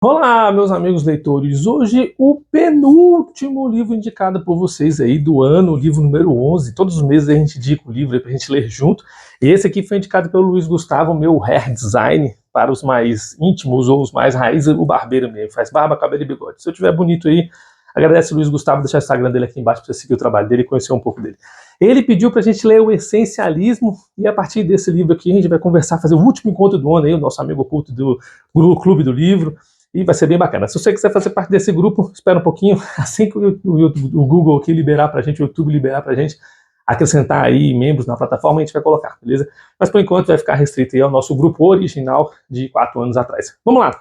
Olá, meus amigos leitores. Hoje o penúltimo livro indicado por vocês aí do ano, o livro número 11. Todos os meses a gente indica um livro aí pra gente ler junto. E esse aqui foi indicado pelo Luiz Gustavo, meu hair design, para os mais íntimos ou os mais raízes, o barbeiro mesmo. Faz barba, cabelo e bigode. Se eu tiver bonito aí, agradece o Luiz Gustavo, deixar o Instagram dele aqui embaixo para você seguir o trabalho dele e conhecer um pouco dele. Ele pediu pra gente ler o Essencialismo e a partir desse livro aqui a gente vai conversar, fazer o último encontro do ano aí, o nosso amigo oculto do Clube do Livro. E vai ser bem bacana. Se você quiser fazer parte desse grupo, espera um pouquinho, assim que o Google aqui liberar pra gente, o YouTube liberar pra gente, acrescentar aí membros na plataforma, a gente vai colocar, beleza? Mas por enquanto vai ficar restrito aí ao nosso grupo original de 4 anos atrás. Vamos lá!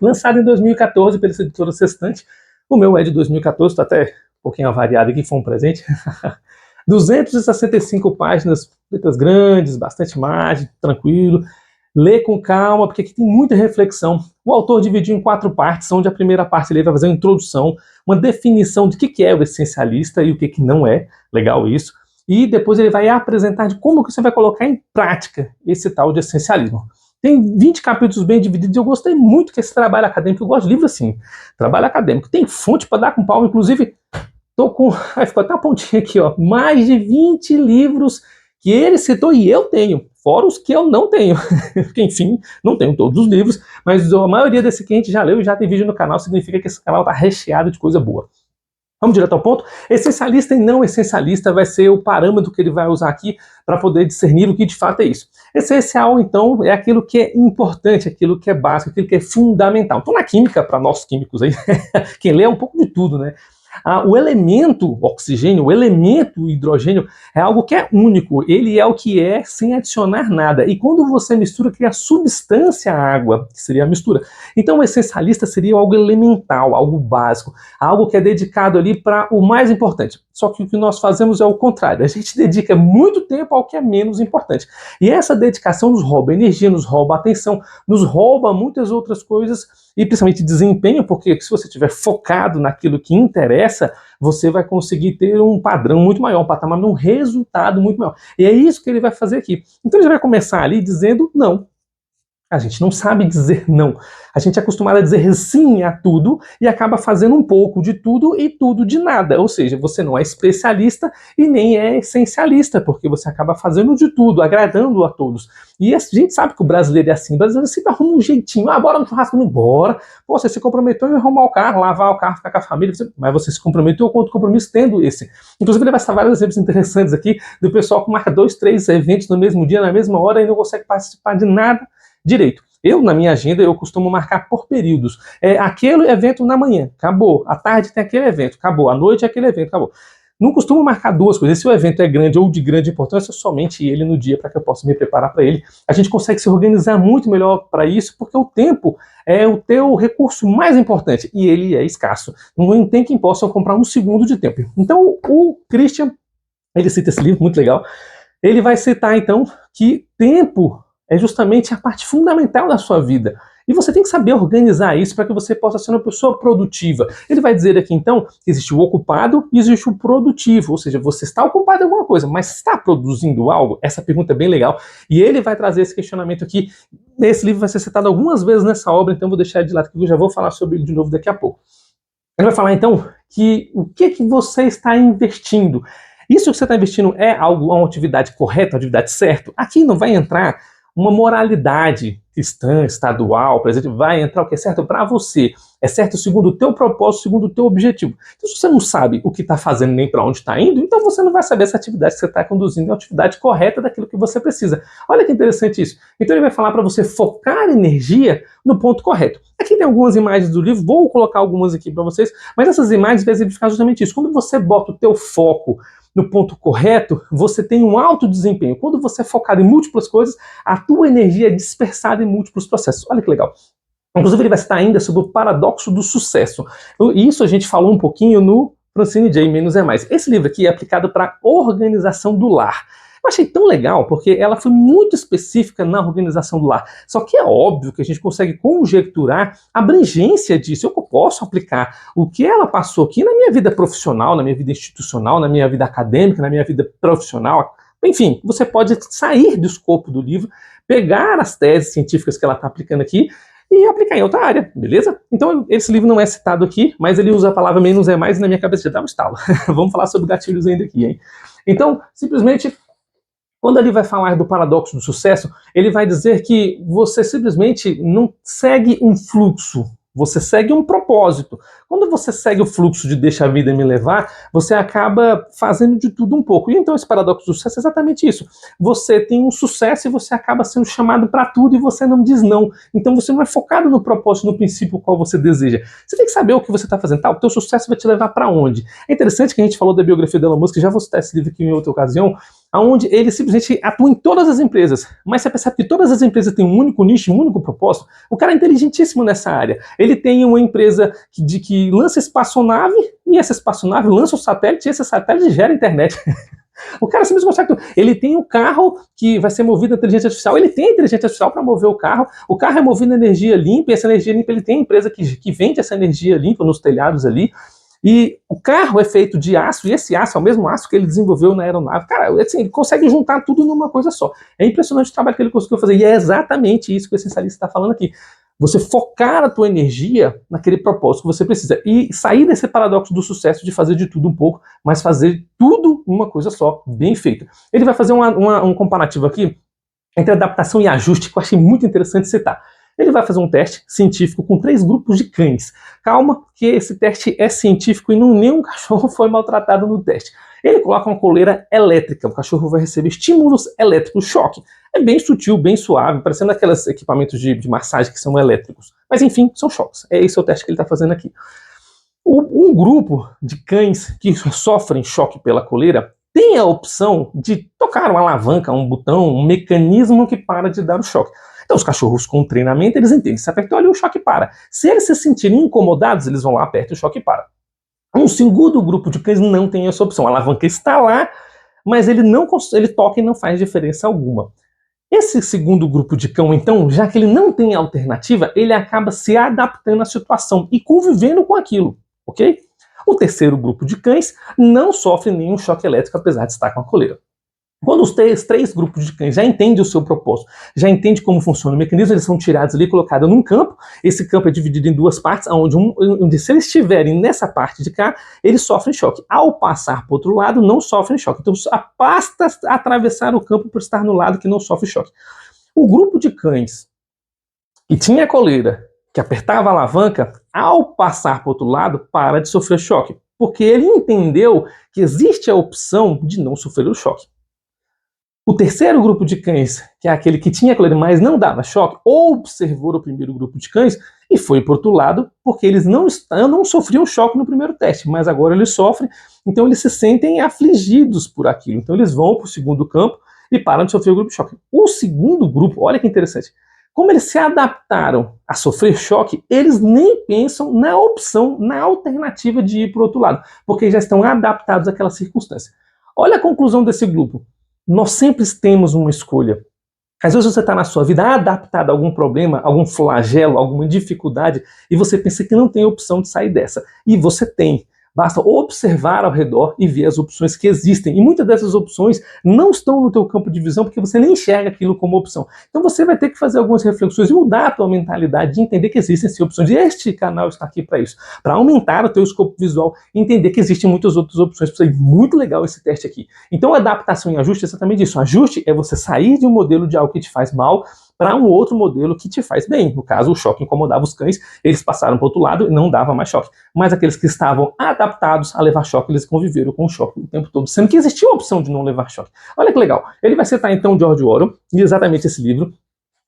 Lançado em 2014 pela editora Sextante, o meu é de 2014, tá até um pouquinho avariado aqui, foi um presente. 265 páginas, letras grandes, bastante imagem, tranquilo. Lê com calma, porque aqui tem muita reflexão. O autor dividiu em 4 partes, onde a primeira parte ele vai fazer uma introdução, uma definição de que é o essencialista e o que não é, legal isso, e depois ele vai apresentar de como que você vai colocar em prática esse tal de essencialismo. Tem 20 capítulos bem divididos, eu gostei muito desse trabalho acadêmico, eu gosto de livro assim, trabalho acadêmico, tem fonte para dar com pau, inclusive, tô com, ficou até uma pontinha aqui, ó, mais de 20 livros que ele citou e eu tenho, fora os que eu não tenho, porque enfim, não tenho todos os livros, mas a maioria desse que a gente já leu e já tem vídeo no canal, significa que esse canal está recheado de coisa boa. Vamos direto ao ponto? Essencialista e não essencialista vai ser o parâmetro que ele vai usar aqui para poder discernir o que de fato é isso. Essencial, então, é aquilo que é importante, aquilo que é básico, aquilo que é fundamental. Então, na química, para nós químicos aí, quem lê é um pouco de tudo, né? O elemento oxigênio, o elemento hidrogênio é algo que é único, ele é o que é sem adicionar nada. E quando você mistura, cria a substância água, que seria a mistura. Então o essencialista seria algo elemental, algo básico, algo que é dedicado ali para o mais importante. Só que o que nós fazemos é o contrário, a gente dedica muito tempo ao que é menos importante. E essa dedicação nos rouba energia, nos rouba atenção, nos rouba muitas outras coisas, e principalmente desempenho, porque se você estiver focado naquilo que interessa, você vai conseguir ter um padrão muito maior, um patamar, um resultado muito maior. E é isso que ele vai fazer aqui. Então ele vai começar ali dizendo não. A gente não sabe dizer não. A gente é acostumado a dizer sim a tudo e acaba fazendo um pouco de tudo e tudo de nada. Ou seja, você não é especialista e nem é essencialista, porque você acaba fazendo de tudo, agradando a todos. E a gente sabe que o brasileiro é assim. O brasileiro sempre arruma um jeitinho. Ah, bora no churrasco, não bora. Pô, você se comprometeu em arrumar o carro, lavar o carro, ficar com a família. Mas você se comprometeu com outro compromisso tendo esse. Inclusive, ele vai citar vários exemplos interessantes aqui do pessoal que marca 2, 3 eventos no mesmo dia, na mesma hora e não consegue participar de nada direito. Eu, na minha agenda, eu costumo marcar por períodos. Aquele evento na manhã, acabou. À tarde tem aquele evento, acabou. À noite é aquele evento, acabou. Não costumo marcar 2 coisas. Se o evento é grande ou de grande importância, somente ele no dia para que eu possa me preparar para ele. A gente consegue se organizar muito melhor para isso, porque o tempo é o teu recurso mais importante e ele é escasso. Não tem quem possa comprar um segundo de tempo. Então, o Christian, ele cita esse livro, muito legal. Ele vai citar, então, que tempo é justamente a parte fundamental da sua vida. E você tem que saber organizar isso para que você possa ser uma pessoa produtiva. Ele vai dizer aqui, então, que existe o ocupado e existe o produtivo. Ou seja, você está ocupado em alguma coisa, mas está produzindo algo? Essa pergunta é bem legal. E ele vai trazer esse questionamento aqui. Esse livro vai ser citado algumas vezes nessa obra, então vou deixar ele de lado, que eu já vou falar sobre ele de novo daqui a pouco. Ele vai falar, então, que o que você está investindo. Isso que você está investindo é algo, uma atividade correta, uma atividade certa? Aqui não vai entrar uma moralidade cristã, estadual, por exemplo, vai entrar o que é certo para você. É certo segundo o teu propósito, segundo o teu objetivo. Então, se você não sabe o que está fazendo nem para onde está indo, então você não vai saber se a atividade que você está conduzindo é a atividade correta daquilo que você precisa. Olha que interessante isso. Então ele vai falar para você focar energia no ponto correto. Aqui tem algumas imagens do livro, vou colocar algumas aqui para vocês, mas essas imagens vão exemplificar justamente isso. Quando você bota o teu foco no ponto correto, você tem um alto desempenho. Quando você é focado em múltiplas coisas, a tua energia é dispersada em múltiplos processos. Olha que legal. Inclusive, ele vai citar ainda sobre o paradoxo do sucesso. Isso a gente falou um pouquinho no Francine J. Menos é Mais. Esse livro aqui é aplicado para organização do lar. Eu achei tão legal, porque ela foi muito específica na organização do lar. Só que é óbvio que a gente consegue conjecturar a abrangência disso. Eu posso aplicar o que ela passou aqui na minha vida profissional, na minha vida institucional, na minha vida acadêmica, na minha vida profissional. Enfim, você pode sair do escopo do livro, pegar as teses científicas que ela está aplicando aqui e aplicar em outra área, beleza? Então esse livro não é citado aqui, mas ele usa a palavra menos é mais e na minha cabeça já dá um estalo. Vamos falar sobre gatilhos ainda aqui, hein? Então, simplesmente, quando ele vai falar do paradoxo do sucesso, ele vai dizer que você simplesmente não segue um fluxo, você segue um propósito. Quando você segue o fluxo de deixa a vida me levar, você acaba fazendo de tudo um pouco. E então esse paradoxo do sucesso é exatamente isso. Você tem um sucesso e você acaba sendo chamado para tudo e você não diz não. Então você não é focado no propósito, no princípio qual você deseja. Você tem que saber o que você está fazendo. Tá, o teu sucesso vai te levar para onde? É interessante que a gente falou da biografia do Elon Musk, já vou citar esse livro aqui em outra ocasião, onde ele simplesmente atua em todas as empresas. Mas você percebe que todas as empresas têm um único nicho, um único propósito. O cara é inteligentíssimo nessa área. Ele tem uma empresa que lança espaçonave, e essa espaçonave lança o satélite, e esse satélite gera internet. O cara simplesmente consegue tudo. Ele tem um carro que vai ser movido a inteligência artificial, ele tem a inteligência artificial para mover o carro é movido a energia limpa, e essa energia limpa ele tem a empresa que vende essa energia limpa nos telhados ali. E o carro é feito de aço, e esse aço é o mesmo aço que ele desenvolveu na aeronave. Cara, assim, ele consegue juntar tudo numa coisa só. É impressionante o trabalho que ele conseguiu fazer, e é exatamente isso que o essencialista está falando aqui. Você focar a tua energia naquele propósito que você precisa. E sair desse paradoxo do sucesso de fazer de tudo um pouco, mas fazer tudo uma coisa só, bem feita. Ele vai fazer um comparativo aqui entre adaptação e ajuste, que eu achei muito interessante citar. Ele vai fazer um teste científico com 3 grupos de cães. Calma, que esse teste é científico e nenhum cachorro foi maltratado no teste. Ele coloca uma coleira elétrica, o cachorro vai receber estímulos elétricos, choque. É bem sutil, bem suave, parecendo aqueles equipamentos de massagem que são elétricos. Mas enfim, são choques. É esse o teste que ele está fazendo aqui. Um grupo de cães que sofrem choque pela coleira tem a opção de tocar uma alavanca, um botão, um mecanismo que para de dar o choque. Então os cachorros com treinamento, eles entendem, se apertou ali o choque para. Se eles se sentirem incomodados, eles vão lá, apertam e o choque para. Um segundo grupo de cães não tem essa opção, a alavanca está lá, mas ele toca e não faz diferença alguma. Esse segundo grupo de cão, então, já que ele não tem alternativa, ele acaba se adaptando à situação e convivendo com aquilo, ok? O terceiro grupo de cães não sofre nenhum choque elétrico, apesar de estar com a coleira. Quando os três grupos de cães já entendem o seu propósito, já entendem como funciona o mecanismo, eles são tirados ali, colocados num campo. Esse campo é dividido em 2 partes, onde se eles estiverem nessa parte de cá, eles sofrem choque. Ao passar para o outro lado, não sofrem choque. Então, basta atravessar o campo por estar no lado que não sofre choque. O grupo de cães que tinha a coleira, que apertava a alavanca, ao passar para o outro lado, para de sofrer choque. Porque ele entendeu que existe a opção de não sofrer o choque. O terceiro grupo de cães, que é aquele que tinha coleira, mas não dava choque, observou o primeiro grupo de cães e foi para o outro lado, porque eles não sofriam choque no primeiro teste, mas agora eles sofrem, então eles se sentem afligidos por aquilo. Então eles vão para o segundo campo e param de sofrer o grupo de choque. O segundo grupo, olha que interessante, como eles se adaptaram a sofrer choque, eles nem pensam na opção, na alternativa de ir para o outro lado, porque já estão adaptados àquela circunstância. Olha a conclusão desse grupo. Nós sempre temos uma escolha. Às vezes você está na sua vida adaptado a algum problema, algum flagelo, alguma dificuldade, e você pensa que não tem opção de sair dessa. E você tem. Basta observar ao redor e ver as opções que existem. E muitas dessas opções não estão no teu campo de visão porque você nem enxerga aquilo como opção. Então você vai ter que fazer algumas reflexões e mudar a tua mentalidade de entender que existem sim, opções. E este canal está aqui para isso. Para aumentar o teu escopo visual e entender que existem muitas outras opções. Para ser muito legal esse teste aqui. Então adaptação e ajuste é exatamente isso. Ajuste é você sair de um modelo de algo que te faz mal para um outro modelo que te faz bem. No caso, o choque incomodava os cães, eles passaram para o outro lado e não dava mais choque. Mas aqueles que estavam adaptados a levar choque, eles conviveram com o choque o tempo todo, sendo que existia a opção de não levar choque. Olha que legal. Ele vai citar então George Orwell, e exatamente esse livro,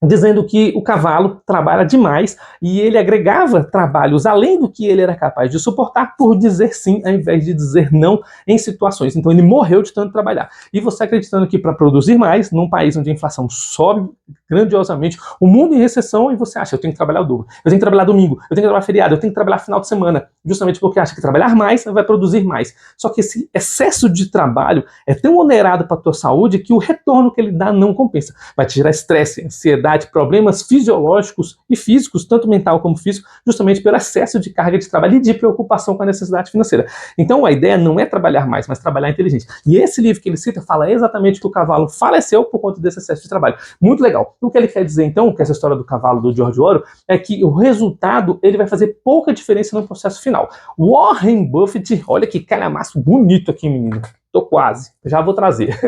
dizendo que o cavalo trabalha demais e ele agregava trabalhos além do que ele era capaz de suportar por dizer sim ao invés de dizer não em situações. Então ele morreu de tanto trabalhar. E você acreditando que para produzir mais, num país onde a inflação sobe grandiosamente, o mundo em recessão, e você acha, eu tenho que trabalhar o dobro, eu tenho que trabalhar domingo, eu tenho que trabalhar feriado, eu tenho que trabalhar final de semana, justamente porque acha que trabalhar mais vai produzir mais. Só que esse excesso de trabalho é tão onerado para a tua saúde que o retorno que ele dá não compensa. Vai te gerar estresse, ansiedade, problemas fisiológicos e físicos, tanto mental como físico, justamente pelo excesso de carga de trabalho e de preocupação com a necessidade financeira. Então a ideia não é trabalhar mais, mas trabalhar inteligente. E esse livro que ele cita fala exatamente que o cavalo faleceu por conta desse excesso de trabalho. Muito legal. O que ele quer dizer, então, que essa história do cavalo do George Orwell, é que o resultado ele vai fazer pouca diferença no processo final. Warren Buffett, olha que calhamaço bonito aqui, menino. Tô quase, já vou trazer.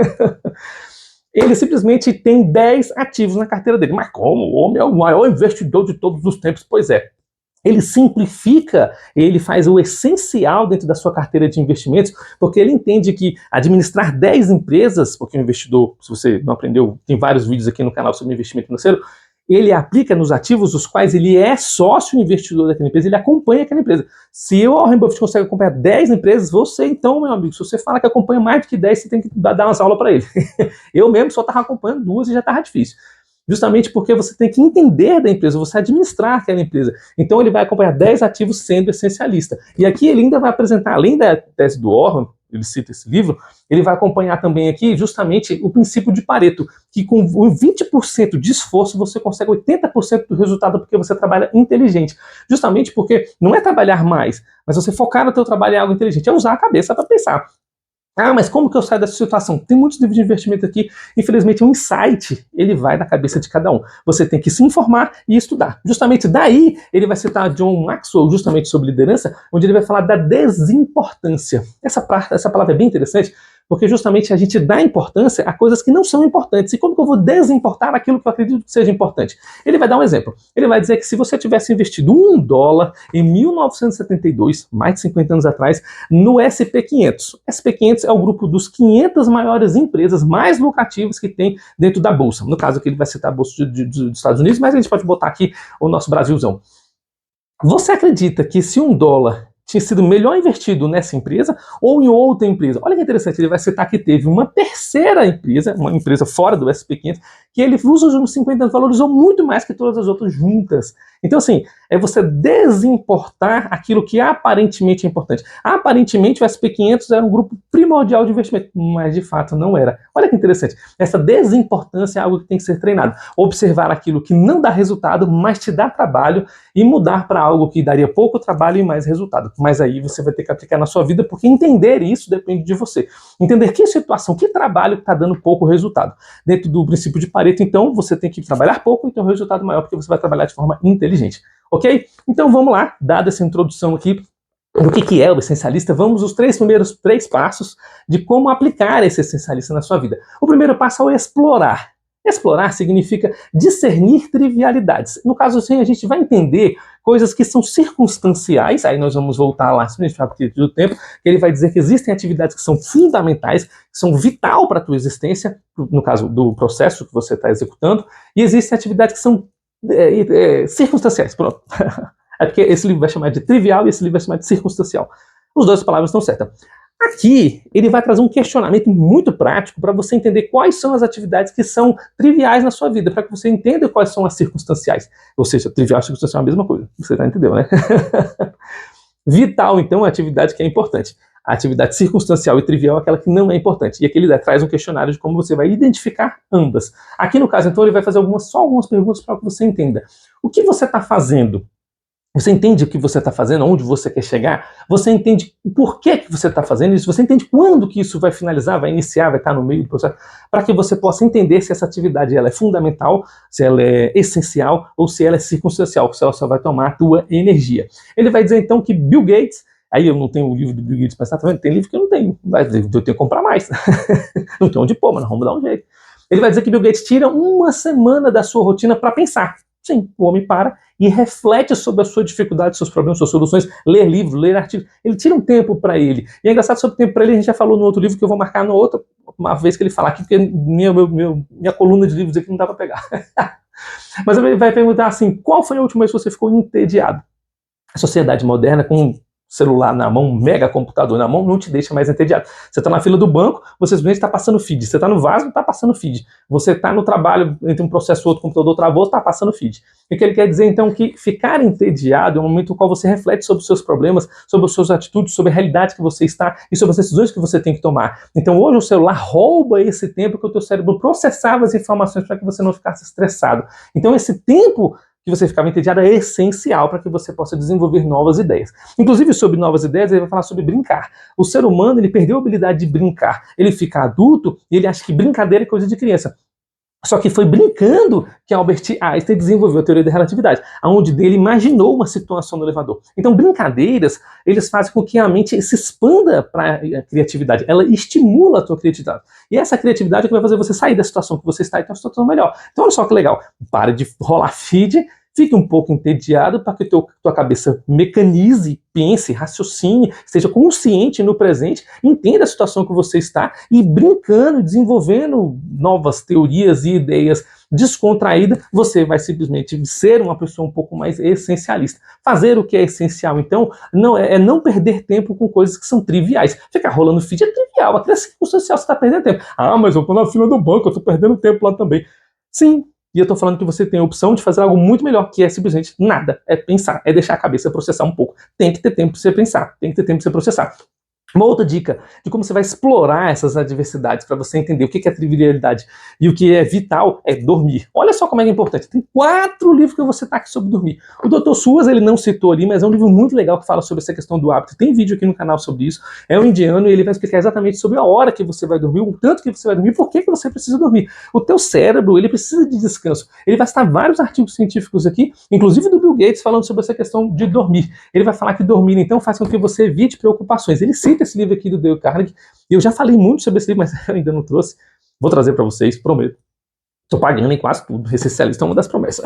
Ele simplesmente tem 10 ativos na carteira dele. Mas como? O homem é o maior investidor de todos os tempos. Pois é. Ele simplifica, ele faz o essencial dentro da sua carteira de investimentos, porque ele entende que administrar 10 empresas, porque o investidor, se você não aprendeu, tem vários vídeos aqui no canal sobre investimento financeiro, ele aplica nos ativos os quais ele é sócio investidor daquela empresa, ele acompanha aquela empresa. Se o Warren Buffett consegue acompanhar 10 empresas, você então, meu amigo, se você fala que acompanha mais do que 10, você tem que dar umas aulas para ele. Eu mesmo só estava acompanhando 2 e já estava difícil. Justamente porque você tem que entender da empresa, você administrar aquela empresa. Então ele vai acompanhar 10 ativos sendo essencialista. E aqui ele ainda vai apresentar, além da tese do Warren, ele cita esse livro, ele vai acompanhar também aqui justamente o princípio de Pareto, que com 20% de esforço você consegue 80% do resultado porque você trabalha inteligente. Justamente porque não é trabalhar mais, mas você focar no teu trabalho em algo inteligente, é usar a cabeça para pensar. Ah, mas como que eu saio dessa situação? Tem muitos livros de investimento aqui. Infelizmente, um insight, ele vai na cabeça de cada um. Você tem que se informar e estudar. Justamente daí, ele vai citar John Maxwell, justamente sobre liderança, onde ele vai falar da desimportância. Essa palavra é bem interessante, porque justamente a gente dá importância a coisas que não são importantes. E como que eu vou desimportar aquilo que eu acredito que seja importante? Ele vai dar um exemplo. Ele vai dizer que se você tivesse investido $1 em 1972, mais de 50 anos atrás, no SP500. SP500 é o grupo dos 500 maiores empresas mais lucrativas que tem dentro da Bolsa. No caso aqui ele vai citar a Bolsa dos Estados Unidos, mas a gente pode botar aqui o nosso Brasilzão. Você acredita que se $1 tinha sido melhor investido nessa empresa ou em outra empresa? Olha que interessante, ele vai citar que teve uma terceira empresa, uma empresa fora do SP500, que ele, nos últimos 50 anos, valorizou muito mais que todas as outras juntas. Então, assim, é você desimportar aquilo que aparentemente é importante. Aparentemente, o SP500 era um grupo primordial de investimento, mas de fato não era. Olha que interessante. Essa desimportância é algo que tem que ser treinado. Observar aquilo que não dá resultado, mas te dá trabalho, e mudar para algo que daria pouco trabalho e mais resultado. Mas aí você vai ter que aplicar na sua vida, porque entender isso depende de você. Entender que situação, que trabalho está dando pouco resultado. Dentro do princípio de Pareto, então, você tem que trabalhar pouco e ter um resultado maior, porque você vai trabalhar de forma inteligente. Ok? Então vamos lá, dada essa introdução aqui do que é o essencialista, vamos aos primeiros três passos de como aplicar esse essencialista na sua vida. O primeiro passo é o explorar. Explorar significa discernir trivialidades. No caso assim, a gente vai entender coisas que são circunstanciais, aí nós vamos voltar lá, se a gente vai partir do tempo, que ele vai dizer que existem atividades que são fundamentais, que são vital para a tua existência, no caso do processo que você está executando, e existem atividades que são circunstanciais, pronto. É porque esse livro vai chamar de trivial e esse livro vai chamar de circunstancial. As duas palavras estão certas. Aqui, ele vai trazer um questionamento muito prático para você entender quais são as atividades que são triviais na sua vida, para que você entenda quais são as circunstanciais. Ou seja, trivial e circunstancial é a mesma coisa. Você já entendeu, né? Vital, então, é a atividade que é importante. A atividade circunstancial e trivial é aquela que não é importante. E aqui ele traz um questionário de como você vai identificar ambas. Aqui no caso, então, ele vai fazer só algumas perguntas para que você entenda. O que você está fazendo? Você entende o que você está fazendo, onde você quer chegar? Você entende o porquê que você está fazendo isso? Você entende quando que isso vai finalizar, vai iniciar, vai estar no meio do processo? Para que você possa entender se essa atividade ela é fundamental, se ela é essencial ou se ela é circunstancial, se ela só vai tomar a tua energia. Ele vai dizer então que Bill Gates, aí eu não tenho o livro do Bill Gates, mas tá vendo? Tem livro que eu não tenho, eu tenho que comprar mais. Não tenho onde pôr, mas vamos dar um jeito. Ele vai dizer que Bill Gates tira uma semana da sua rotina para pensar. Sim, o homem para e reflete sobre a sua dificuldade, seus problemas, suas soluções, ler livros, ler artigos. Ele tira um tempo para ele. E é engraçado, sobre o tempo para ele, a gente já falou no outro livro que eu vou marcar no outro, uma vez que ele falar aqui, porque minha coluna de livros aqui não dá para pegar. Mas ele vai perguntar assim, qual foi a última vez que você ficou entediado? A sociedade moderna, com celular na mão, mega computador na mão, não te deixa mais entediado. Você está na fila do banco, você simplesmente está passando feed. Você está no vaso, está passando feed. Você está no trabalho, entre um processo e outro, o computador travou, está passando feed. E o que ele quer dizer, então, que ficar entediado é um momento no qual você reflete sobre os seus problemas, sobre as suas atitudes, sobre a realidade que você está e sobre as decisões que você tem que tomar. Então, hoje o celular rouba esse tempo que o teu cérebro processava as informações para que você não ficasse estressado. Então, esse tempo que você ficava entediado é essencial para que você possa desenvolver novas ideias. Inclusive, sobre novas ideias, ele vai falar sobre brincar. O ser humano, ele perdeu a habilidade de brincar. Ele fica adulto e ele acha que brincadeira é coisa de criança. Só que foi brincando que Albert Einstein desenvolveu a teoria da relatividade, onde ele imaginou uma situação no elevador. Então, brincadeiras, eles fazem com que a mente se expanda para a criatividade. Ela estimula a tua criatividade. E essa criatividade é que vai fazer você sair da situação que você está e ter uma situação melhor. Então, olha só que legal. Pare de rolar feed, fique um pouco entediado para que tua cabeça mecanize, pense, raciocine, esteja consciente no presente, entenda a situação que você está e brincando, desenvolvendo novas teorias e ideias descontraídas, você vai simplesmente ser uma pessoa um pouco mais essencialista. Fazer o que é essencial, então, não perder tempo com coisas que são triviais. Ficar rolando feed é trivial, até a circunstancial você está perdendo tempo. Ah, mas eu estou na fila do banco, eu estou perdendo tempo lá também. Sim. E eu estou falando que você tem a opção de fazer algo muito melhor, que é simplesmente nada. É pensar, é deixar a cabeça processar um pouco. Tem que ter tempo para você pensar, tem que ter tempo para você processar. Uma outra dica de como você vai explorar essas adversidades para você entender o que é trivialidade e o que é vital é dormir. Olha só como é importante. Tem 4 livros que eu vou citar aqui sobre dormir. O Dr. Suas, ele não citou ali, mas é um livro muito legal que fala sobre essa questão do hábito. Tem vídeo aqui no canal sobre isso. É um indiano e ele vai explicar exatamente sobre a hora que você vai dormir, o tanto que você vai dormir, por que você precisa dormir. O teu cérebro, ele precisa de descanso. Ele vai citar vários artigos científicos aqui, inclusive do Bill Gates, falando sobre essa questão de dormir. Ele vai falar que dormir, então, faz com que você evite preocupações. Ele cita esse livro aqui do Dale Carnegie, e eu já falei muito sobre esse livro, mas eu ainda não trouxe. Vou trazer para vocês, prometo. Estou pagando em quase tudo, essencialista é uma das promessas.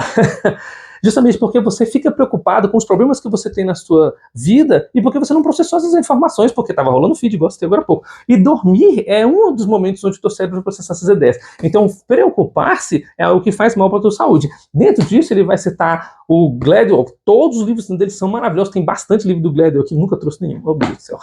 Justamente porque você fica preocupado com os problemas que você tem na sua vida e porque você não processou essas informações, porque estava rolando feed, igual você teve agora há pouco. E dormir é um dos momentos onde o teu cérebro vai processar essas ideias. Então, preocupar-se é o que faz mal para a tua saúde. Dentro disso, ele vai citar o Gladwell. Todos os livros dele são maravilhosos. Tem bastante livro do Gladwell aqui, nunca trouxe nenhum. Oh, Deus do céu.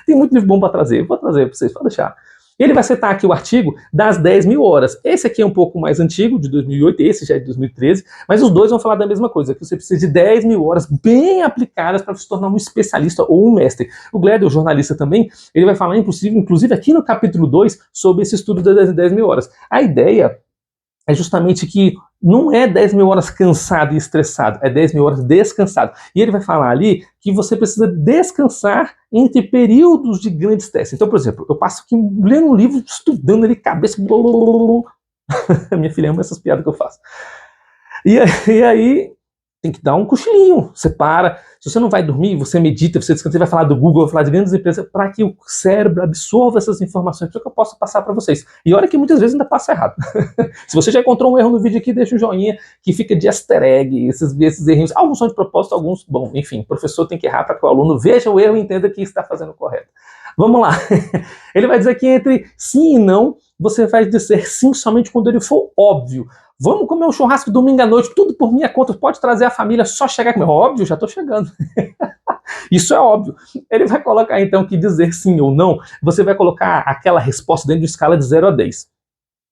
Tem muito livro bom para trazer. Vou trazer para vocês, pode deixar. Ele vai citar aqui o artigo das 10.000 horas. Esse aqui é um pouco mais antigo, de 2008, esse já é de 2013, mas os dois vão falar da mesma coisa, que você precisa de 10.000 horas bem aplicadas para se tornar um especialista ou um mestre. O Gladwell, jornalista também, ele vai falar, inclusive aqui no capítulo 2, sobre esse estudo das 10.000 horas. A ideia é justamente que não é 10.000 horas cansado e estressado, é 10.000 horas descansado. E ele vai falar ali que você precisa descansar entre períodos de grande estresse. Então, por exemplo, eu passo aqui lendo um livro, estudando ali, cabeça... Minha filha ama essas piadas que eu faço. E aí tem que dar um cochilinho. Você para. Se você não vai dormir, você medita, você descansa, você vai falar do Google, vai falar de grandes empresas, para que o cérebro absorva essas informações, para que eu possa passar para vocês. E olha que muitas vezes ainda passa errado. Se você já encontrou um erro no vídeo aqui, deixa um joinha, que fica de easter egg, esses errinhos. Alguns são de propósito, alguns, bom, enfim, o professor tem que errar para que o aluno veja o erro e entenda que está fazendo correto. Vamos lá. Ele vai dizer que entre sim e não, você vai dizer sim somente quando ele for óbvio. Vamos comer um churrasco domingo à noite, tudo por minha conta, pode trazer a família, só chegar comigo. Óbvio, já estou chegando. Isso é óbvio. Ele vai colocar então que dizer sim ou não, você vai colocar aquela resposta dentro de escala de 0 a 10.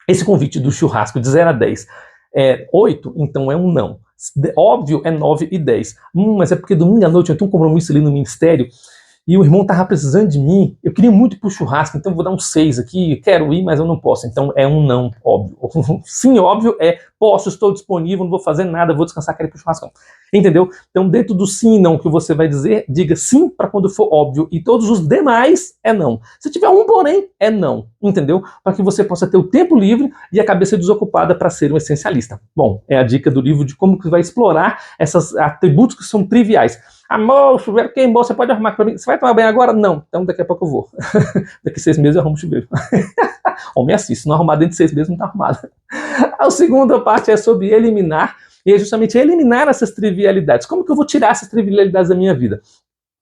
Esse convite do churrasco de 0 a 10 é 8, então é um não. Óbvio é 9 e 10. Mas é porque domingo à noite eu tenho um compromisso ali no ministério, e o irmão tava precisando de mim, eu queria muito ir pro churrasco, então eu vou dar um 6 aqui, quero ir, mas eu não posso. Então é um não óbvio. Sim, óbvio é posso, estou disponível, não vou fazer nada, vou descansar, quero ir pro churrasco. Entendeu? Então dentro do sim e não que você vai dizer, diga sim para quando for óbvio, e todos os demais é não. Se tiver um porém, é não. Entendeu? Para que você possa ter o tempo livre e a cabeça desocupada para ser um essencialista. Bom, é a dica do livro de como que vai explorar esses atributos que são triviais. Amor, o chuveiro queimou, você pode arrumar para mim? Você vai tomar banho agora? Não. Então daqui a pouco eu vou. Daqui 6 meses eu arrumo o chuveiro. Homem assiste, se não arrumar dentro de 6 meses não está arrumado. A segunda parte é sobre eliminar, e é justamente eliminar essas trivialidades. Como que eu vou tirar essas trivialidades da minha vida?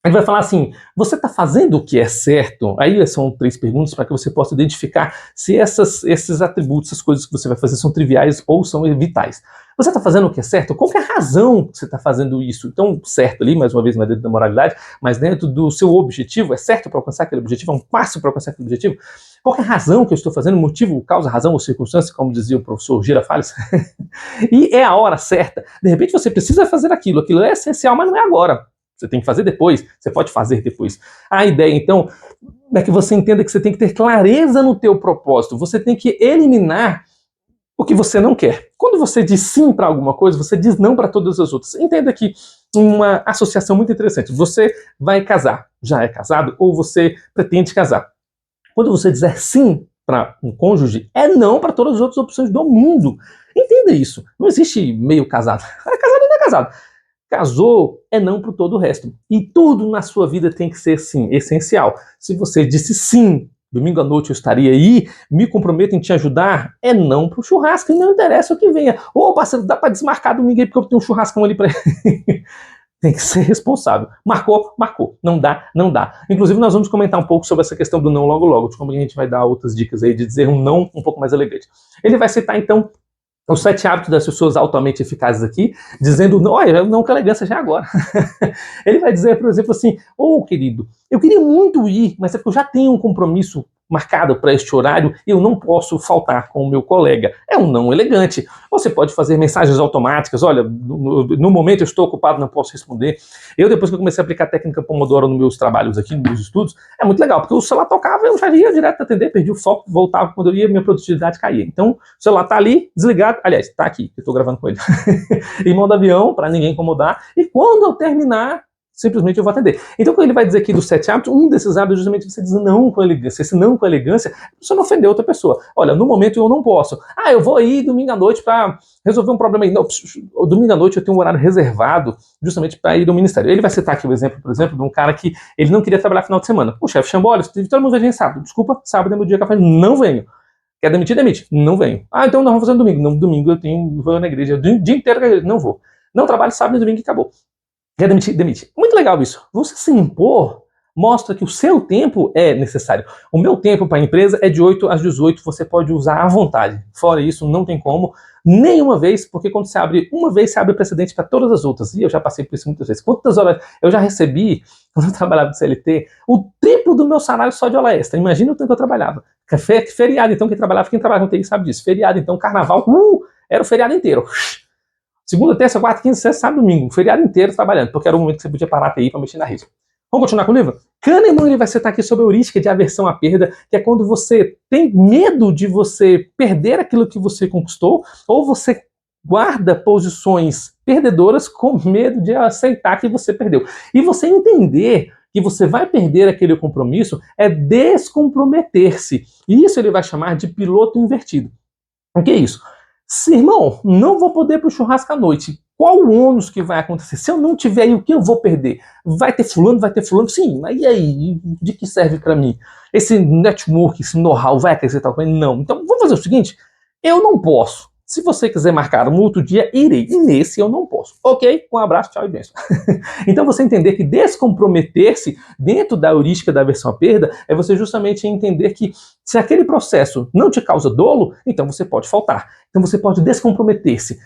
Ele vai falar assim, você está fazendo o que é certo? Aí são 3 perguntas para que você possa identificar se esses atributos, essas coisas que você vai fazer são triviais ou são vitais. Você está fazendo o que é certo? Qual que é a razão que você está fazendo isso? Então, certo ali, mais uma vez, não é dentro da moralidade, mas dentro do seu objetivo, é certo para alcançar aquele objetivo? É um passo para alcançar aquele objetivo? Qual que é a razão que eu estou fazendo? Motivo, causa, razão ou circunstância, como dizia o professor Girafales? E é a hora certa. De repente você precisa fazer aquilo é essencial, mas não é agora. Você tem que fazer depois, você pode fazer depois. A ideia, então, é que você entenda que você tem que ter clareza no teu propósito. Você tem que eliminar o que você não quer. Quando você diz sim para alguma coisa, você diz não para todas as outras. Entenda que uma associação muito interessante. Você vai casar, já é casado, ou você pretende casar. Quando você dizer sim para um cônjuge é não para todas as outras opções do mundo. Entenda isso. Não existe meio casado. É casado ou não é casado. Casou é não para todo o resto. E tudo na sua vida tem que ser, sim, essencial. Se você disse sim, domingo à noite eu estaria aí, me comprometo em te ajudar, é não para o churrasco e não interessa o que venha. Ô, parceiro, dá para desmarcar domingo aí porque eu tenho um churrascão ali para Tem que ser responsável. Marcou, marcou. Não dá, não dá. Inclusive, nós vamos comentar um pouco sobre essa questão do não logo logo, de como a gente vai dar outras dicas aí de dizer um não um pouco mais elegante. Ele vai citar, então, os 7 hábitos das pessoas altamente eficazes aqui, dizendo, olha, não com elegância já agora. Ele vai dizer, por exemplo, assim, querido, eu queria muito ir, mas é porque eu já tenho um compromisso marcado para este horário e eu não posso faltar com o meu colega. É um não elegante. Você pode fazer mensagens automáticas, olha, no momento eu estou ocupado, não posso responder. Eu, depois que eu comecei a aplicar a técnica Pomodoro nos meus trabalhos aqui, nos meus estudos, é muito legal, porque o celular tocava, eu já ia direto atender, perdi o foco, voltava, quando eu ia, minha produtividade caía. Então, o celular tá ali, desligado, aliás, tá aqui, eu estou gravando com ele, em modo avião, para ninguém incomodar, e quando eu terminar, simplesmente eu vou atender. Então, quando ele vai dizer aqui dos 7 hábitos, um desses hábitos é justamente você dizer não com elegância. Esse não com elegância, você não ofender outra pessoa. Olha, no momento eu não posso. Eu vou aí domingo à noite para resolver um problema aí. Não, domingo à noite eu tenho um horário reservado justamente para ir ao ministério. Ele vai citar aqui o exemplo, por exemplo, de um cara que ele não queria trabalhar final de semana. O chefe chamou, olha, todo mundo vai vir sábado. Desculpa, sábado é meu dia que eu faço. Não venho. Quer demitir? Demite. Não venho. Então nós vamos fazer no domingo. Não, domingo eu vou na igreja. O dia inteiro não vou. Não trabalho sábado e domingo e acabou. Quer demitir? Demite. Muito legal isso. Você se impor mostra que o seu tempo é necessário. O meu tempo para a empresa é de 8 às 18, você pode usar à vontade. Fora isso, não tem como. Nenhuma vez, porque quando você abre uma vez, você abre precedente para todas as outras. E eu já passei por isso muitas vezes. Quantas horas eu já recebi, quando eu trabalhava de CLT, o triplo do meu salário só de hora extra. Imagina o tanto que eu trabalhava. Feriado, então, quem trabalha com TI sabe disso. Feriado, então, carnaval, era o feriado inteiro. Segunda, terça, quarta, quinta, sexta, sábado, domingo. O feriado inteiro trabalhando, porque era o momento que você podia parar a TI para mexer na rede. Vamos continuar com o livro? Kahneman ele vai citar aqui sobre a heurística de aversão à perda, que é quando você tem medo de você perder aquilo que você conquistou, ou você guarda posições perdedoras com medo de aceitar que você perdeu. E você entender que você vai perder aquele compromisso é descomprometer-se. E isso ele vai chamar de piloto invertido. O que é isso? Irmão, não vou poder ir pro churrasco à noite. Qual o ônus que vai acontecer? Se eu não tiver aí, o que eu vou perder? Vai ter fulano? Sim, mas e aí? De que serve para mim? Esse network, esse know-how vai acrescentar com ele? Não. Então, vamos fazer o seguinte, eu não posso. Se você quiser marcar um outro dia, irei. E nesse eu não posso. Ok? Um abraço, tchau e bênção. Então você entender que descomprometer-se dentro da heurística da aversão à perda é você justamente entender que se aquele processo não te causa dolo, então você pode faltar. Então você pode descomprometer-se.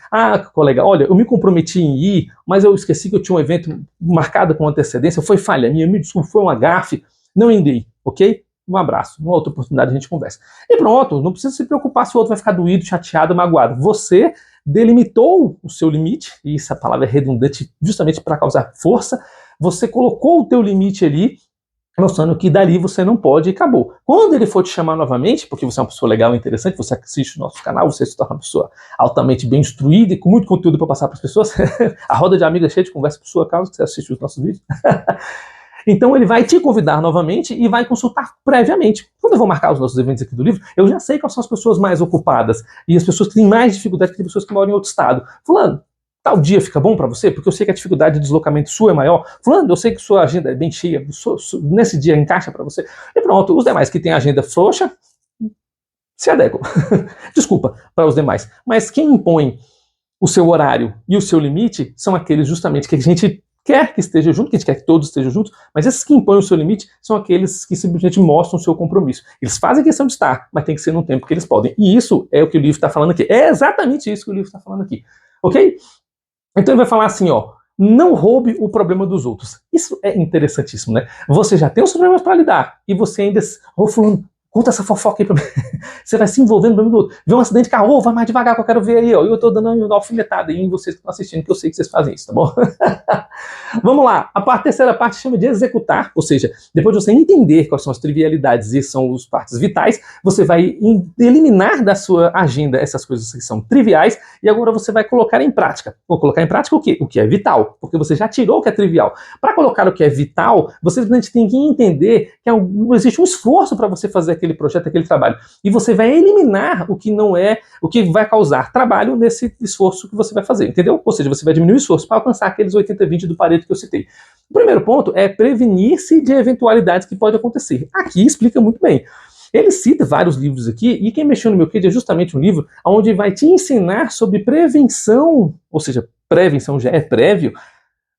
Colega, olha, eu me comprometi em ir, mas eu esqueci que eu tinha um evento marcado com antecedência, foi falha minha, me desculpe, foi uma gafe, não irei, ok? Um abraço, uma outra oportunidade a gente conversa. E pronto, não precisa se preocupar se o outro vai ficar doído, chateado, magoado. Você delimitou o seu limite, e essa palavra é redundante justamente para causar força, você colocou o teu limite ali, mostrando que dali você não pode e acabou. Quando ele for te chamar novamente, porque você é uma pessoa legal e interessante, você assiste o nosso canal, você se torna uma pessoa altamente bem instruída e com muito conteúdo para passar para as pessoas, a roda de amigos é cheia de conversa por sua causa, que você assiste os nossos vídeos. Então ele vai te convidar novamente e vai consultar previamente. Quando eu vou marcar os nossos eventos aqui do livro, eu já sei quais são as pessoas mais ocupadas e as pessoas que têm mais dificuldade, que tem pessoas que moram em outro estado. Fulano, tal dia fica bom para você? Porque eu sei que a dificuldade de deslocamento sua é maior. Fulano, eu sei que sua agenda é bem cheia, nesse dia encaixa para você. E pronto, os demais que têm agenda frouxa, se adequam. Desculpa para os demais. Mas quem impõe o seu horário e o seu limite são aqueles justamente que a gente quer que esteja junto, que a gente quer que todos estejam juntos, mas esses que impõem o seu limite são aqueles que simplesmente mostram o seu compromisso. Eles fazem questão de estar, mas tem que ser no tempo que eles podem. E isso é o que o livro está falando aqui. É exatamente isso que o livro está falando aqui. Ok? Então ele vai falar assim, não roube o problema dos outros. Isso é interessantíssimo, né? Você já tem os problemas para lidar e você ainda... fulano, conta essa fofoca aí pra mim. Você vai se envolvendo no problema do outro. Vê um acidente de carro, vai mais devagar que eu quero ver aí, eu tô dando uma alfinetada aí em vocês que estão assistindo, que eu sei que vocês fazem isso, tá bom? Vamos lá, a terceira parte chama de executar, ou seja, depois de você entender quais são as trivialidades e são as partes vitais, você vai eliminar da sua agenda essas coisas que são triviais e agora você vai colocar em prática. Vou colocar em prática o quê? O que é vital, porque você já tirou o que é trivial. Para colocar o que é vital, você simplesmente tem que entender que existe um esforço para você fazer aquilo aquele projeto, aquele trabalho. E você vai eliminar o que não é, o que vai causar trabalho nesse esforço que você vai fazer, entendeu? Ou seja, você vai diminuir o esforço para alcançar aqueles 80-20 do Pareto que eu citei. O primeiro ponto é prevenir-se de eventualidades que podem acontecer. Aqui explica muito bem. Ele cita vários livros aqui, e quem mexeu no meu Kid é justamente um livro onde vai te ensinar sobre prevenção, ou seja, prevenção já é prévio,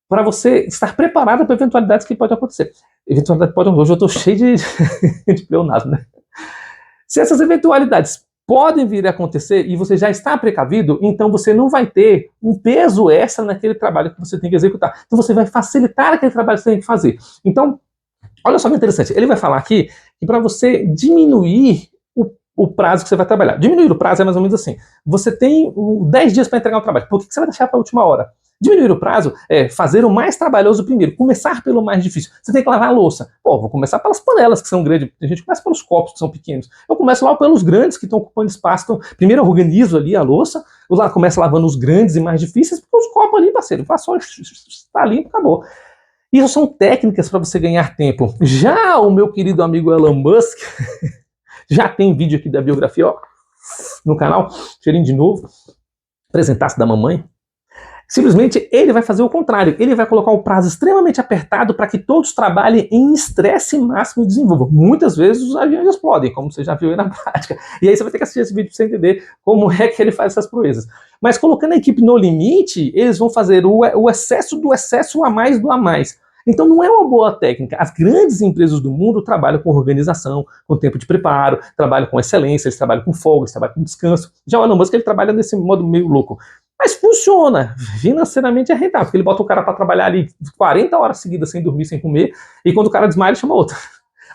para você estar preparado para eventualidades que podem acontecer. Eventualidade pode acontecer. Hoje eu estou cheio de pleonasmo, né? Se essas eventualidades podem vir a acontecer e você já está precavido, então você não vai ter um peso extra naquele trabalho que você tem que executar. Então você vai facilitar aquele trabalho que você tem que fazer. Então, olha só que interessante. Ele vai falar aqui que para você diminuir o prazo que você vai trabalhar. Diminuir o prazo é mais ou menos assim. Você tem 10 dias para entregar o trabalho. Por que você vai deixar para a última hora? Diminuir o prazo é fazer o mais trabalhoso primeiro, começar pelo mais difícil. Você tem que lavar a louça. Pô, vou começar pelas panelas que são grandes, a gente começa pelos copos que são pequenos. Eu começo lá pelos grandes que estão ocupando espaço. Então, primeiro eu organizo ali a louça, eu lá começo lavando os grandes e mais difíceis, porque os copos ali, parceiro, passou, está limpo, acabou. Isso são técnicas para você ganhar tempo. Já o meu querido amigo Elon Musk, já tem vídeo aqui da biografia, ó, no canal, cheirinho de novo, apresentasse da mamãe. Simplesmente ele vai fazer o contrário, ele vai colocar o prazo extremamente apertado para que todos trabalhem em estresse máximo e desenvolvam. Muitas vezes os aviões explodem, como você já viu aí na prática. E aí você vai ter que assistir esse vídeo para você entender como é que ele faz essas proezas. Mas colocando a equipe no limite, eles vão fazer o excesso do excesso, o a mais do a mais. Então não é uma boa técnica. As grandes empresas do mundo trabalham com organização, com tempo de preparo, trabalham com excelência, eles trabalham com folga, eles trabalham com descanso. Já o Elon Musk, ele trabalha desse modo meio louco. Mas funciona, financeiramente é rentável, porque ele bota o cara para trabalhar ali 40 horas seguidas sem dormir, sem comer, e quando o cara desmaia, ele chama outro.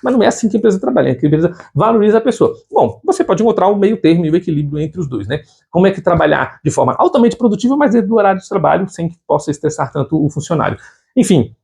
Mas não é assim que a empresa trabalha, a empresa valoriza a pessoa. Bom, você pode encontrar um meio termo e o equilíbrio entre os dois, né? Como é que trabalhar de forma altamente produtiva, mas dentro do horário de trabalho, sem que possa estressar tanto o funcionário. Enfim,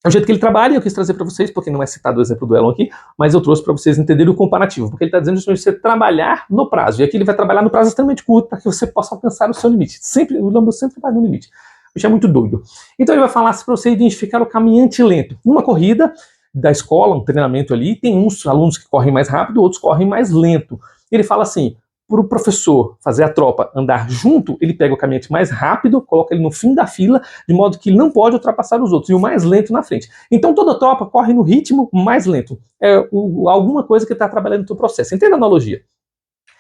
o jeito que ele trabalha, eu quis trazer para vocês, porque não é citado o exemplo do Elon aqui, mas eu trouxe para vocês entenderem o comparativo, porque ele está dizendo justamente você trabalhar no prazo, e aqui ele vai trabalhar no prazo extremamente curto para que você possa alcançar o seu limite. Sempre, o Lambo sempre vai no limite. Isso é muito doido. Então ele vai falar para você identificar o caminhante lento. Numa corrida da escola, um treinamento ali, tem uns alunos que correm mais rápido, outros correm mais lento. Ele fala assim, para o professor fazer a tropa andar junto, ele pega o caminhante mais rápido, coloca ele no fim da fila, de modo que ele não pode ultrapassar os outros, e o mais lento na frente. Então toda tropa corre no ritmo mais lento. É alguma coisa que está trabalhando no teu processo. Entenda a analogia.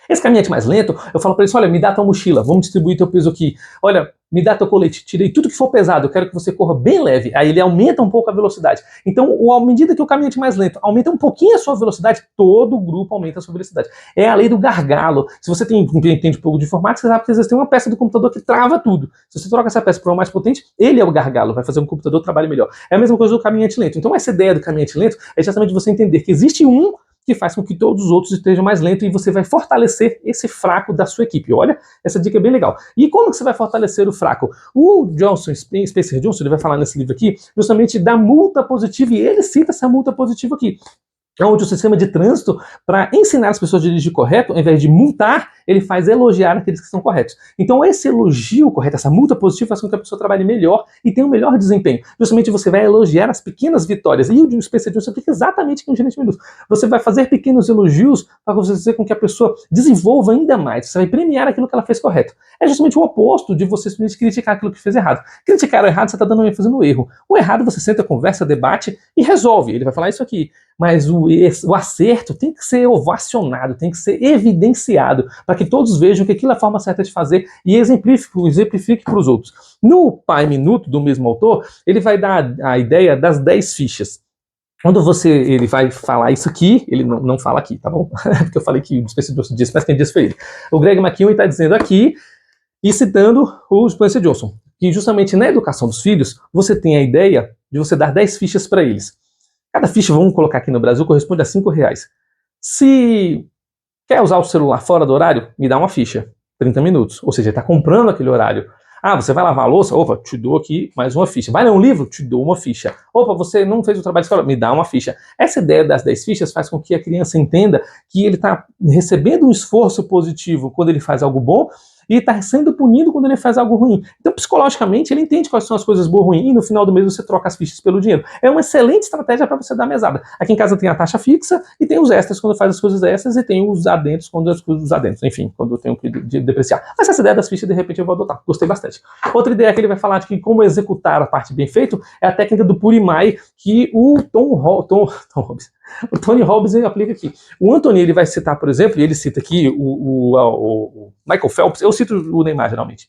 Esse caminhante mais lento, eu falo para ele, olha, me dá tua mochila, vamos distribuir teu peso aqui. Olha, me dá teu colete, tirei tudo que for pesado, eu quero que você corra bem leve. Aí ele aumenta um pouco a velocidade. Então, à medida que o caminhante mais lento aumenta um pouquinho a sua velocidade, todo o grupo aumenta a sua velocidade. É a lei do gargalo. Se você entende um pouco de informática, você sabe que às vezes tem uma peça do computador que trava tudo. Se você troca essa peça para uma mais potente, ele é o gargalo, vai fazer um computador trabalhe melhor. É a mesma coisa do caminhante lento. Então, essa ideia do caminhante lento é justamente você entender que existe um que faz com que todos os outros estejam mais lentos e você vai fortalecer esse fraco da sua equipe. Olha, essa dica é bem legal. E como que você vai fortalecer o fraco? O Spencer Johnson, ele vai falar nesse livro aqui, justamente da multa positiva, e ele cita essa multa positiva aqui. Onde o sistema de trânsito, para ensinar as pessoas a dirigir correto, ao invés de multar, ele faz elogiar aqueles que são corretos. Então esse elogio correto, essa multa positiva, faz com que a pessoa trabalhe melhor e tenha um melhor desempenho. Justamente você vai elogiar as pequenas vitórias. E o Spencer Johnson aplica exatamente aqui no Gerente Minuto. Você vai fazer pequenos elogios para você fazer com que a pessoa desenvolva ainda mais. Você vai premiar aquilo que ela fez correto. É justamente o oposto de você simplesmente criticar aquilo que fez errado. Criticar o errado, você está dando ênfase no erro. O errado, você senta, conversa, debate e resolve. Ele vai falar isso aqui. Mas o acerto tem que ser ovacionado, tem que ser evidenciado, para que todos vejam que aquilo é a forma certa de fazer e exemplifique para os outros. No Pai Minuto, do mesmo autor, ele vai dar a ideia das 10 fichas. Quando ele vai falar isso aqui, ele não fala aqui, tá bom? Porque eu falei que o Spencer Johnson disse, mas quem disse foi ele. O Greg McKeown está dizendo aqui, e citando o Spencer Johnson, que justamente na educação dos filhos, você tem a ideia de você dar 10 fichas para eles. Cada ficha, vamos colocar aqui no Brasil, corresponde a R$5. Se quer usar o celular fora do horário, me dá uma ficha, 30 minutos. Ou seja, ele está comprando aquele horário. Ah, você vai lavar a louça? Opa, te dou aqui mais uma ficha. Vai ler um livro? Te dou uma ficha. Opa, você não fez o trabalho de escola? Me dá uma ficha. Essa ideia das 10 fichas faz com que a criança entenda que ele está recebendo um esforço positivo quando ele faz algo bom, e está sendo punido quando ele faz algo ruim. Então, psicologicamente, ele entende quais são as coisas boas e ruins, e no final do mês você troca as fichas pelo dinheiro. É uma excelente estratégia para você dar mesada. Aqui em casa tem a taxa fixa e tem os extras quando faz as coisas extras e tem os adentros quando as coisas adentros. Enfim, quando eu tenho que depreciar. Mas essa ideia das fichas, de repente, eu vou adotar. Gostei bastante. Outra ideia que ele vai falar de que como executar a parte bem feito é a técnica do Purimai, que o Tony Robbins ele aplica aqui. O Anthony ele vai citar, por exemplo, e ele cita aqui o Michael Phelps, eu cito o Neymar geralmente.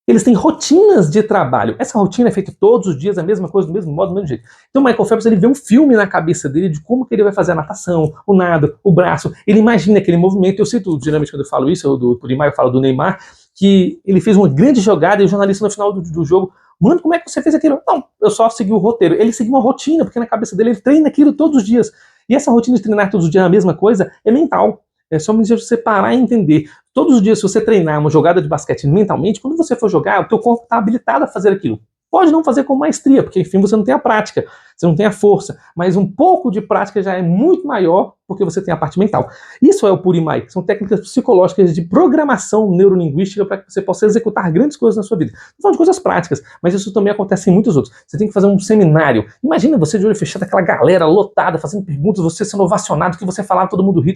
Eles têm rotinas de trabalho. Essa rotina é feita todos os dias, a mesma coisa, do mesmo modo, do mesmo jeito. Então o Michael Phelps ele vê um filme na cabeça dele de como que ele vai fazer a natação, o nado, o braço. Ele imagina aquele movimento. Eu cito, geralmente quando eu falo isso, do Purimai, eu falo do Neymar, que ele fez uma grande jogada e o jornalista no final do jogo, mano, como é que você fez aquilo? Não, eu só segui o roteiro. Ele seguiu uma rotina, porque na cabeça dele ele treina aquilo todos os dias. E essa rotina de treinar todos os dias a mesma coisa é mental. É só você parar e entender. Todos os dias, se você treinar uma jogada de basquete mentalmente, quando você for jogar, o teu corpo está habilitado a fazer aquilo. Pode não fazer com maestria, porque enfim você não tem a prática, você não tem a força, mas um pouco de prática já é muito maior porque você tem a parte mental. Isso é o Purimai, são técnicas psicológicas de programação neurolinguística para que você possa executar grandes coisas na sua vida. Não são de coisas práticas, mas isso também acontece em muitos outros. Você tem que fazer um seminário. Imagina você de olho fechado, aquela galera lotada, fazendo perguntas, você sendo ovacionado, que você falava, todo mundo ri,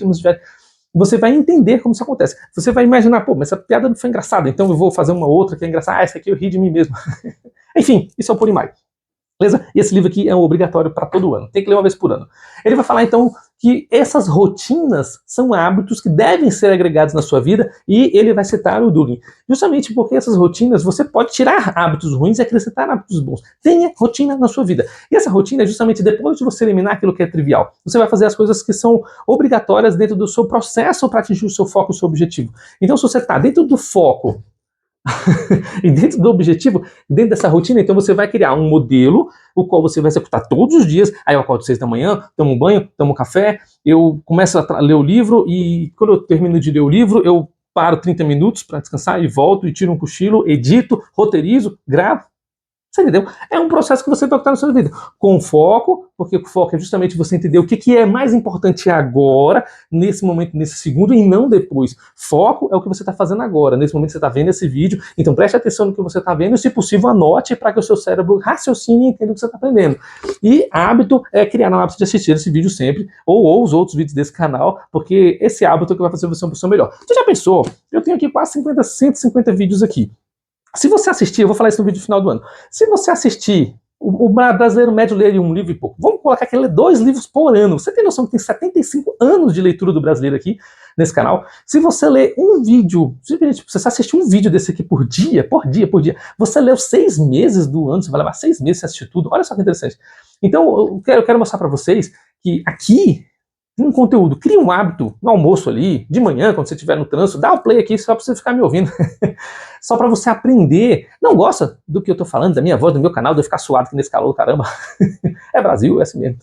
você vai entender como isso acontece. Você vai imaginar, pô, mas essa piada não foi engraçada, então eu vou fazer uma outra que é engraçada. Ah, essa aqui eu ri de mim mesmo. Enfim, isso é o Purimai. Beleza? E esse livro aqui é obrigatório para todo ano. Tem que ler uma vez por ano. Ele vai falar, então, que essas rotinas são hábitos que devem ser agregados na sua vida e ele vai citar o Dugin. Justamente porque essas rotinas, você pode tirar hábitos ruins e acrescentar hábitos bons. Tenha rotina na sua vida. E essa rotina é justamente depois de você eliminar aquilo que é trivial. Você vai fazer as coisas que são obrigatórias dentro do seu processo para atingir o seu foco, o seu objetivo. Então, se você está dentro do foco e dentro do objetivo, dentro dessa rotina, então você vai criar um modelo, o qual você vai executar todos os dias. Aí eu acordo 6 da manhã, tomo um banho, tomo um café, eu começo a ler o livro e quando eu termino de ler o livro, eu paro 30 minutos para descansar e volto e tiro um cochilo, edito, roteirizo, gravo. Você entendeu? É um processo que você vai estar na sua vida. Com foco, porque o foco é justamente você entender o que é mais importante agora, nesse momento, nesse segundo, e não depois. Foco é o que você está fazendo agora. Nesse momento você está vendo esse vídeo, então preste atenção no que você está vendo e, se possível, anote para que o seu cérebro raciocine e entenda o que você está aprendendo. E hábito é criar um hábito de assistir esse vídeo sempre, ou os outros vídeos desse canal, porque esse hábito é que vai fazer você uma pessoa melhor. Você já pensou? Eu tenho aqui quase 150 vídeos aqui. Se você assistir, eu vou falar isso no vídeo final do ano, se você assistir, o brasileiro médio lê um livro e pouco, vamos colocar que ele lê 2 livros por ano, você tem noção que tem 75 anos de leitura do brasileiro aqui nesse canal, se você ler um vídeo, se você assistir um vídeo desse aqui por dia, você leu 6 meses do ano, você vai levar 6 meses para assistir tudo, olha só que interessante. Então eu quero mostrar para vocês que aqui um conteúdo, cria um hábito no almoço ali, de manhã, quando você estiver no trânsito, dá o play aqui só para você ficar me ouvindo. Só para você aprender. Não gosta do que eu tô falando, da minha voz, do meu canal, de eu ficar suado aqui nesse calor, caramba. É Brasil, é assim mesmo.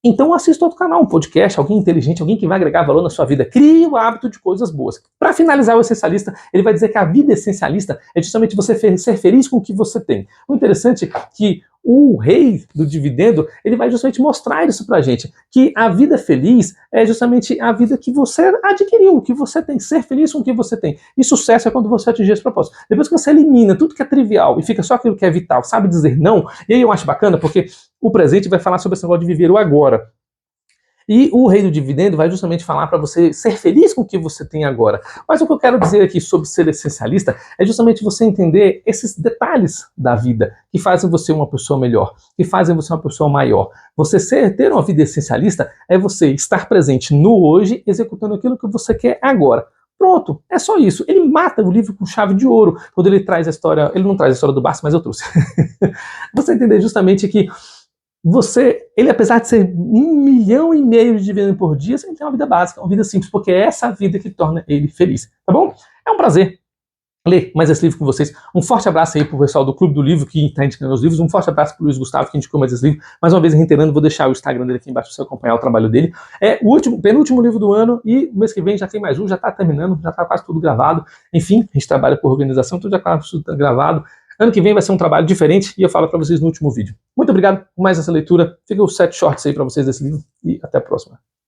Então assista outro canal, um podcast, alguém inteligente, alguém que vai agregar valor na sua vida. Crie o hábito de coisas boas. Para finalizar, o essencialista, ele vai dizer que a vida essencialista é justamente você ser feliz com o que você tem. O interessante é que o rei do dividendo, ele vai justamente mostrar isso pra gente, que a vida feliz é justamente a vida que você adquiriu, que você tem, ser feliz com o que você tem. E sucesso é quando você atingir esse propósito. Depois que você elimina tudo que é trivial e fica só aquilo que é vital, sabe dizer não, e aí eu acho bacana porque o presente vai falar sobre esse negócio de viver o agora. E o rei do dividendo vai justamente falar para você ser feliz com o que você tem agora. Mas o que eu quero dizer aqui sobre ser essencialista é justamente você entender esses detalhes da vida que fazem você uma pessoa melhor, que fazem você uma pessoa maior. Você ter uma vida essencialista é você estar presente no hoje, executando aquilo que você quer agora. Pronto, é só isso. Ele mata o livro com chave de ouro quando ele traz a história. Ele não traz a história do Barça, mas eu trouxe. Você entender justamente que ele apesar de ser 1,5 milhão de dividendos por dia, você tem uma vida básica, uma vida simples, porque é essa vida que torna ele feliz, tá bom? É um prazer ler mais esse livro com vocês. Um forte abraço aí pro pessoal do Clube do Livro que está indicando os livros, um forte abraço pro Luiz Gustavo que indicou mais esse livro. Mais uma vez reiterando, vou deixar o Instagram dele aqui embaixo para você acompanhar o trabalho dele. É o penúltimo livro do ano e mês que vem já tem mais um, já está terminando, já está quase tudo gravado. Enfim, a gente trabalha por organização, tudo já quase tudo tá gravado. Ano que vem vai ser um trabalho diferente e eu falo para vocês no último vídeo. Muito obrigado por mais essa leitura. Fica os 7 shorts aí para vocês desse livro e até a próxima.